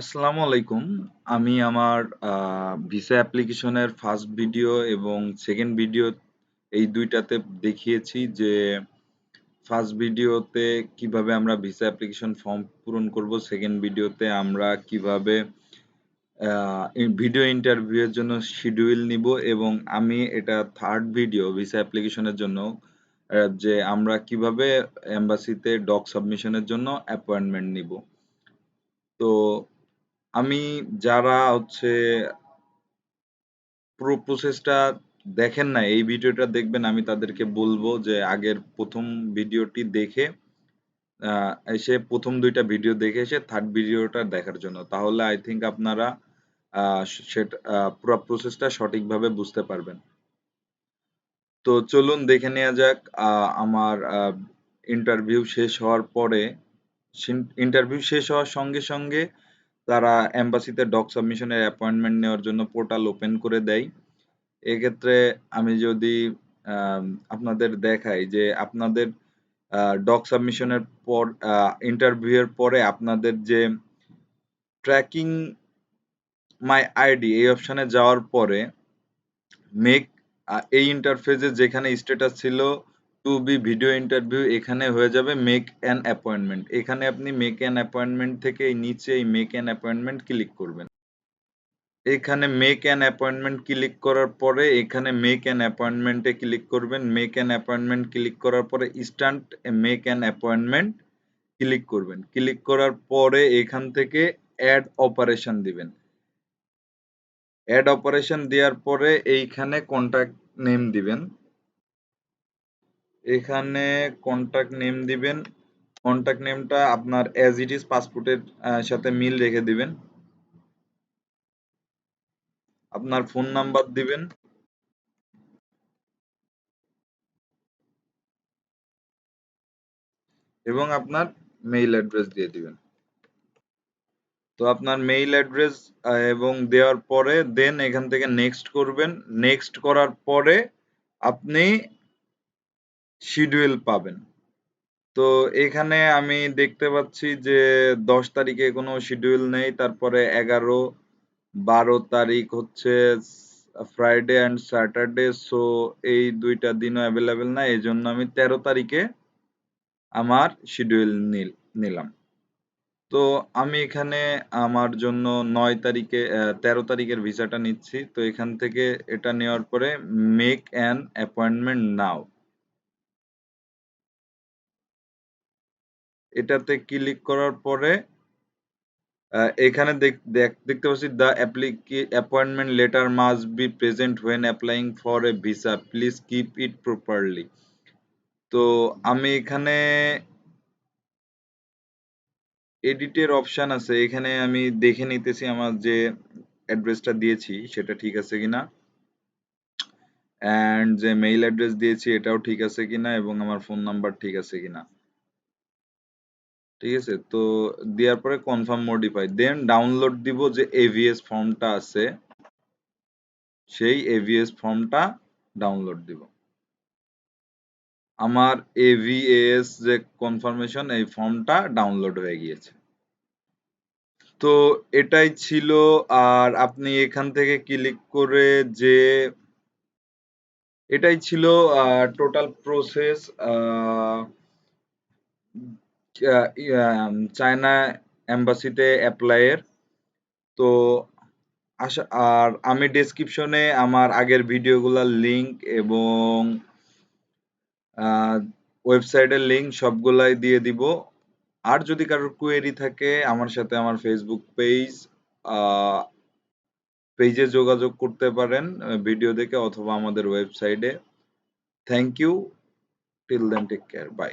আসসালামু আলাইকুম। আমি আমার ভিসা অ্যাপ্লিকেশনের ফার্স্ট ভিডিও এবং সেকেন্ড ভিডিও এই ২ টাতে দেখিয়েছি যে ফার্স্ট ভিডিওতে কিভাবে আমরা ভিসা অ্যাপ্লিকেশন ফর্ম পূরণ করব, সেকেন্ড ভিডিওতে আমরা কিভাবে ভিডিও ইন্টারভিউ এর জন্য শিডিউল নিব এবং আমি এটা থার্ড ভিডিও ভিসা অ্যাপ্লিকেশনের জন্য যে আমরা কিভাবে এম্বাসিতে ডক সাবমিশনের জন্য অ্যাপয়েন্টমেন্ট নিব। তো আমি যারা পুরো প্রসেসটা দেখেন নাই, এই ভিডিওটা দেখবেন, আমি তাদেরকে বলবো যে আগের প্রথম ভিডিওটি দেখে এসে প্রথম ২টা ভিডিও দেখে এসে থার্ড ভিডিওটা দেখার জন্য। তাহলে আই থিংক আপনারা সেটা পুরা প্রসেসটা সঠিকভাবে বুঝতে পারবেন। তো চলুন দেখে নেওয়া যাক আমার ইন্টারভিউ শেষ হওয়ার পরে ইন্টারভিউ শেষ হওয়ার সঙ্গে সঙ্গে তারা এম্বাসিতে ডক সাবমিশনের অ্যাপয়েন্টমেন্ট নেওয়ার জন্য পোর্টাল ওপেন করে দেয়। এক্ষেত্রে আমি যদি আম আপনাদের দেখাই যে আপনাদের ডক সাবমিশনের পর ইন্টারভিউ এর পরে আপনাদের যে ট্র্যাকিং মাই আইডি এই অপশনে যাওয়ার পরে মেক এই ইন্টারফেসে যেখানে স্ট্যাটাস ছিল টু বি ভিডিও ইন্টারভিউ, এখানে হয়ে যাবে মেক অ্যান অ্যাপয়েন্টমেন্ট। এখানে আপনি মেক অ্যান অ্যাপয়েন্টমেন্ট থেকে এই নিচে এই মেক অ্যান অ্যাপয়েন্টমেন্ট ক্লিক করবেন। এখানে মেক অ্যান অ্যাপয়েন্টমেন্ট ক্লিক করার পরে এখানে মেক অ্যান অ্যাপয়েন্টমেন্টে ক্লিক করবেন। মেক অ্যান অ্যাপয়েন্টমেন্ট ক্লিক করার পরে instant make an appointment click করবেন। ক্লিক করার পরে এখান থেকে অ্যাড অপারেশন দিবেন। অ্যাড অপারেশন দেওয়ার পরে এইখানে কন্টাক্ট নেম দিবেন। এখানে কন্টাক্ট নেম দিবেন। কন্টাক্ট নেমটা আপনার অ্যাজ ইট ইজ পাসপোর্টের সাথে মিল রেখে দিবেন। আপনার ফোন নাম্বার দিবেন এবং আপনার মেইল অ্যাড্রেস দিয়ে দিবেন। তো আপনার মেইল অ্যাড্রেস এবং দেওয়ার পরে দেন এখান থেকে নেক্সট করবেন। নেক্সট করার পরে আপনি শিডিউল পাবেন। তো এখানে আমি দেখতে পাচ্ছি যে ১০ তারিখে কোনো শিডিউল নেই। তারপরে ১১, ১২ তারিখ হচ্ছে ফ্রাইডে অ্যান্ড স্যাটারডে। সো এই ২ টা দিনও এভেইলেবল না। এজন্য আমি ১৩ তারিখে আমার শিডিউল নিলাম। তো আমি এখানে আমার জন্য ৯ তারিখে ১৩ তারিখের ভিসাটা নিচ্ছি। তো এখান থেকে এটা নেওয়ার পরে মেক অ্যান অ্যাপয়েন্টমেন্ট নাও এটাতে ক্লিক করার পরে এখানে দেখতে পাচ্ছি the appointment letter must be present when applying for a visa, please keep it properly. তো আমি এখানে এডিটের অপশন আছে, এখানে আমি দেখে নিতেছি আমার যে অ্যাড্রেসটা দিয়েছি সেটা ঠিক আছে কিনা, অ্যান্ড যে মেইল অ্যাড্রেস দিয়েছি এটাও ঠিক আছে কিনা এবং আমার ফোন নাম্বার ঠিক আছে কিনা। ঠিক আছে, তো দেওয়ার পরে কনফার্ম মডিফাই দেন ডাউনলোড দিব যে এভিএস ফর্মটা আছে, সেই এভিএস ফর্মটা ডাউনলোড দিব। আমার এভিএস যে কনফার্মেশন এই ফর্মটা ডাউনলোড হয়ে গিয়েছে। তো এটাই ছিল। আর আপনি এখান থেকে ক্লিক করে যে এটাই ছিল টোটাল প্রসেস চায়না এম্বাসিতে অ্যাপ্লাইয়ের। তো আর আমি ডেসক্রিপশনে আমার আগের ভিডিওগুলোর লিংক এবং ওয়েবসাইটের লিংক সবগুলাই দিয়ে দিব। আর যদি কারোর কোয়েরি থাকে আমার সাথে আমার ফেসবুক পেজে যোগাযোগ করতে পারেন ভিডিও দেখে অথবা আমাদের ওয়েবসাইটে। Thank you. Till then take care. By.